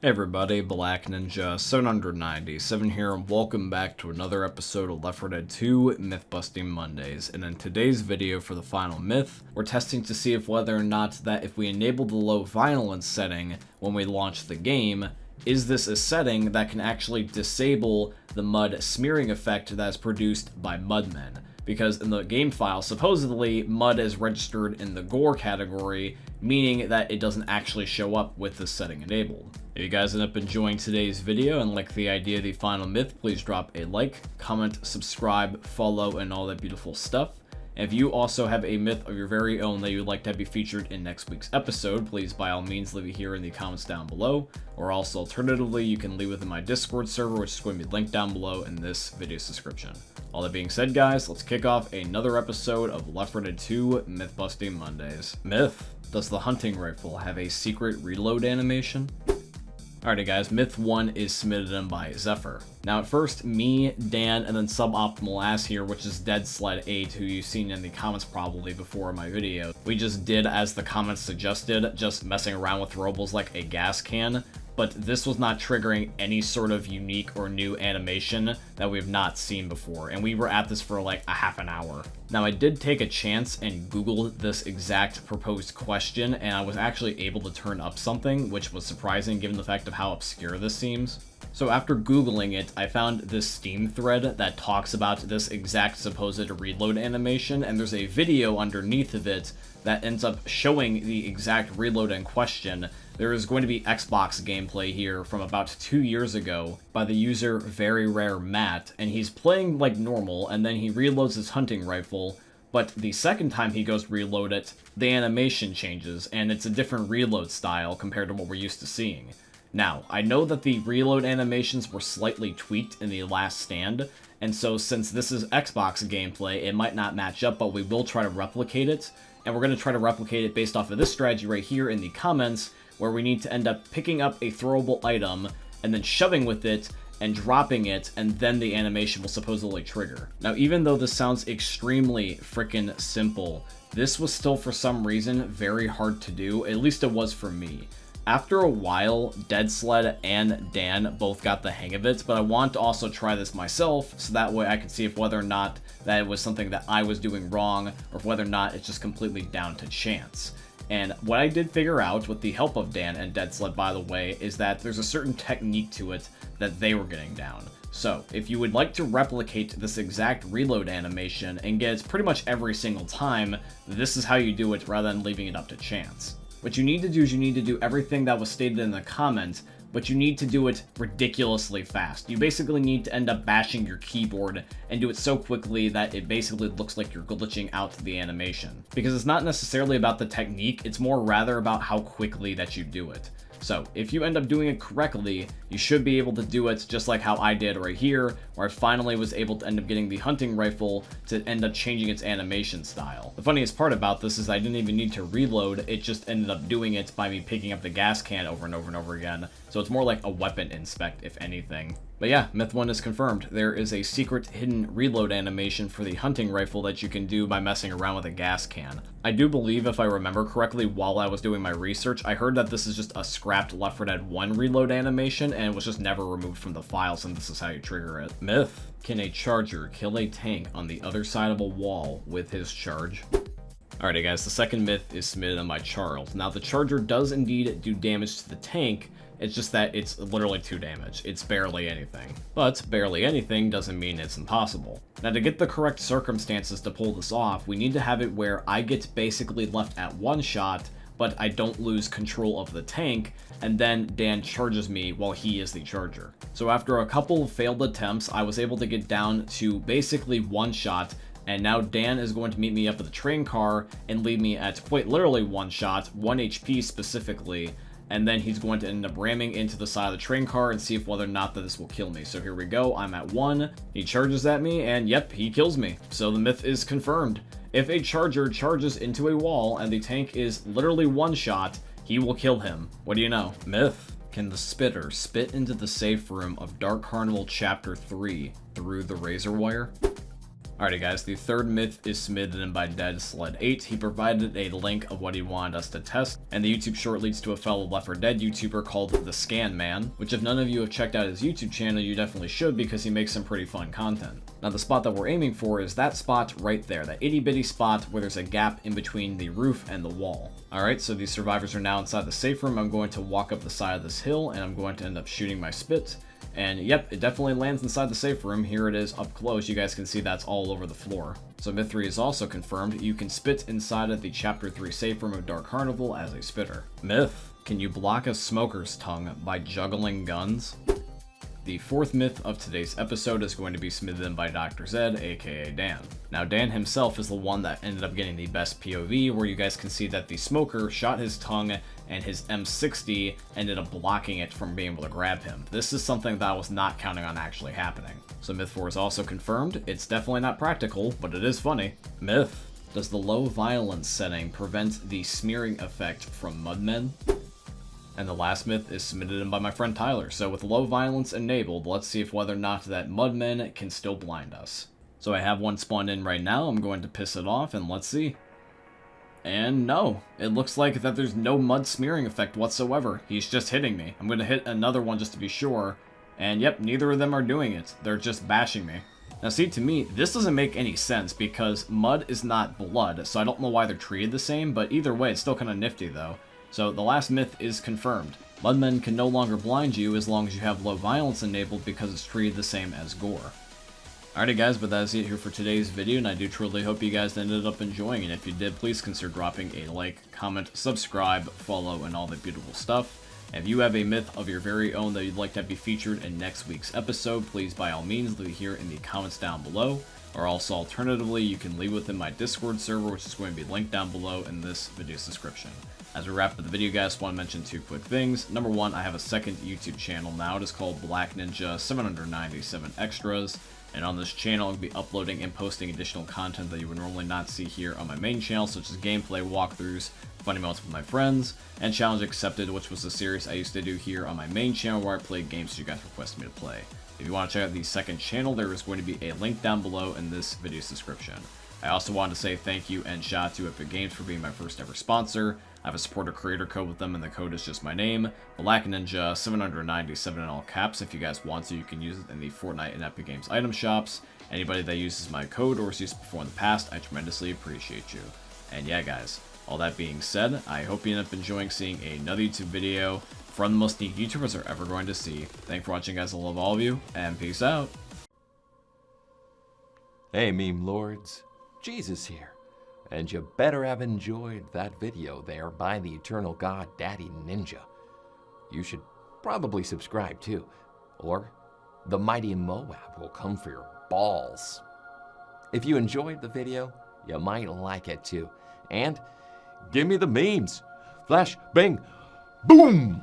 Hey everybody, Black Ninja 797 here, and welcome back to another episode of Left 4 Dead 2 Myth Busting Mondays. And in today's video for the final myth, we're testing to see if whether or not that if we enable the low violence setting when we launch the game, is this a setting that can actually disable the mud smearing effect that is produced by Mudmen? Because in the game file, supposedly, mud is registered in the gore category, meaning that it doesn't actually show up with this setting enabled. If you guys end up enjoying today's video and like the idea of the final myth, please drop a like, comment, subscribe, follow, and all that beautiful stuff. And if you also have a myth of your very own that you'd like to be featured in next week's episode, please by all means leave it here in the comments down below, or also alternatively you can leave it in my Discord server, which is going to be linked down below in this video's description. All that being said, guys, let's kick off another episode of Left 4 Dead 2 Myth Busting Mondays. Myth: does the hunting rifle have a secret reload animation? Alrighty guys, myth 1 is submitted in by Zephyr. Now at first, me, Dan, and then Suboptimal Ass here, which is Dead Sled 8, who you've seen in the comments probably before in my video, we just did as the comments suggested, just messing around with throwables like a gas can, but this was not triggering any sort of unique or new animation that we have not seen before, and we were at this for like a half an hour. Now I did take a chance and Googled this exact proposed question, and I was actually able to turn up something, which was surprising given the fact of how obscure this seems. So after Googling it, I found this Steam thread that talks about this exact supposed reload animation, and there's a video underneath of it that ends up showing the exact reload in question. There is going to be Xbox gameplay here from about 2 years ago by the user Very Rare Matt, and he's playing like normal, and then he reloads his hunting rifle, but the second time he goes to reload it, the animation changes, and it's a different reload style compared to what we're used to seeing. Now, I know that the reload animations were slightly tweaked in the last stand, and so since this is Xbox gameplay, it might not match up, but we will try to replicate it, and we're going to try to replicate it based off of this strategy right here in the comments, where we need to end up picking up a throwable item, and then shoving with it, and dropping it, and then the animation will supposedly trigger. Now, even though this sounds extremely freaking simple, this was still for some reason very hard to do, at least it was for me. After a while, Dead Sled and Dan both got the hang of it, but I want to also try this myself, so that way I can see if whether or not that it was something that I was doing wrong, or if whether or not it's just completely down to chance. And what I did figure out, with the help of Dan and Dead Sled by the way, is that there's a certain technique to it that they were getting down. So, if you would like to replicate this exact reload animation and get it pretty much every single time, this is how you do it rather than leaving it up to chance. What you need to do is you need to do everything that was stated in the comments, but you need to do it ridiculously fast. You basically need to end up bashing your keyboard and do it so quickly that it basically looks like you're glitching out the animation. Because it's not necessarily about the technique, it's more rather about how quickly that you do it. So, if you end up doing it correctly, you should be able to do it just like how I did right here, where I finally was able to end up getting the hunting rifle to end up changing its animation style. The funniest part about this is I didn't even need to reload, it just ended up doing it by me picking up the gas can over and over and over again. So it's more like a weapon inspect, if anything. But yeah, myth 1 is confirmed. There is a secret hidden reload animation for the hunting rifle that you can do by messing around with a gas can. I do believe, if I remember correctly, while I was doing my research, I heard that this is just a scrapped Left 4 Dead 1 reload animation, and it was just never removed from the files, and this is how you trigger it. Myth: can a charger kill a tank on the other side of a wall with his charge? Alrighty guys, the second myth is submitted in by Charles. Now the charger does indeed do damage to the tank, it's just that it's literally 2 damage. It's barely anything. But barely anything doesn't mean it's impossible. Now to get the correct circumstances to pull this off, we need to have it where I get basically left at 1 shot, but I don't lose control of the tank, and then Dan charges me while he is the charger. So after a couple of failed attempts, I was able to get down to basically 1 shot, and now Dan is going to meet me up at the train car and leave me at quite literally 1 shot, 1 HP specifically, and then he's going to end up ramming into the side of the train car and see if whether or not that this will kill me. So here we go, I'm at 1, he charges at me, and yep, he kills me. So the myth is confirmed. If a charger charges into a wall and the tank is literally 1 shot, he will kill him. What do you know? Myth: can the spitter spit into the safe room of Dark Carnival Chapter 3 through the razor wire? Alrighty guys, the third myth is submitted in by Dead8. He provided a link of what he wanted us to test, and the YouTube short leads to a fellow Left 4 Dead YouTuber called The Scan Man, which if none of you have checked out his YouTube channel, you definitely should because he makes some pretty fun content. Now the spot that we're aiming for is that spot right there, that itty bitty spot where there's a gap in between the roof and the wall. Alright, so these survivors are now inside the safe room. I'm going to walk up the side of this hill, and I'm going to end up shooting my spit. And yep, it definitely lands inside the safe room. Here it is up close. You guys can see that's all over the floor. So myth 3 is also confirmed. You can spit inside of the chapter 3 safe room of Dark Carnival as a spitter. Myth: can you block a smoker's tongue by juggling guns? The fourth myth of today's episode is going to be submitted in by Dr. Zed, aka Dan. Now Dan himself is the one that ended up getting the best POV, where you guys can see that the smoker shot his tongue and his M60 ended up blocking it from being able to grab him. This is something that I was not counting on actually happening. So myth 4 is also confirmed. It's definitely not practical, but it is funny. Myth: does the low violence setting prevent the smearing effect from Mudmen? And the last myth is submitted in by my friend Tyler. So with low violence enabled, let's see if whether or not that Mudmen can still blind us. So I have one spawned in right now. I'm going to piss it off and let's see. And no, it looks like that there's no mud smearing effect whatsoever. He's just hitting me. I'm going to hit another one just to be sure. And yep, neither of them are doing it. They're just bashing me. Now see, to me, this doesn't make any sense because mud is not blood. So I don't know why they're treated the same, but either way, it's still kind of nifty though. So the last myth is confirmed. Mudmen can no longer blind you as long as you have low violence enabled because it's treated the same as gore. Alrighty guys, but that is it here for today's video, and I do truly hope you guys ended up enjoying it. If you did, please consider dropping a like, comment, subscribe, follow, and all the beautiful stuff. If you have a myth of your very own that you'd like to be featured in next week's episode, please by all means leave it here in the comments down below. Or also alternatively, you can leave within my Discord server, which is going to be linked down below in this video's description. As we wrap up the video, guys, I want to mention two quick things. Number one, I have a second YouTube channel now. It is called Black Ninja 797 Extras. And on this channel, I'll be uploading and posting additional content that you would normally not see here on my main channel, such as gameplay, walkthroughs, funny moments with my friends, and Challenge Accepted, which was a series I used to do here on my main channel where I played games you guys requested me to play. If you want to check out the second channel, there is going to be a link down below in this video's description. I also wanted to say thank you and shout out to Epic Games for being my first ever sponsor. I have a supporter creator code with them, and the code is just my name, Black Ninja 797 in all caps. If you guys want to, you can use it in the Fortnite and Epic Games item shops. Anybody that uses my code or has used it before in the past, I tremendously appreciate you. And yeah guys, all that being said, I hope you end up enjoying seeing another YouTube video from the most neat YouTubers are ever going to see. Thanks for watching guys, I love all of you, and peace out. Hey meme lords, Jesus here. And you better have enjoyed that video there by the Eternal God Daddy Ninja. You should probably subscribe too, or the mighty Moab will come for your balls. If you enjoyed the video, you might like it too. And give me the memes. Flash, bang, boom!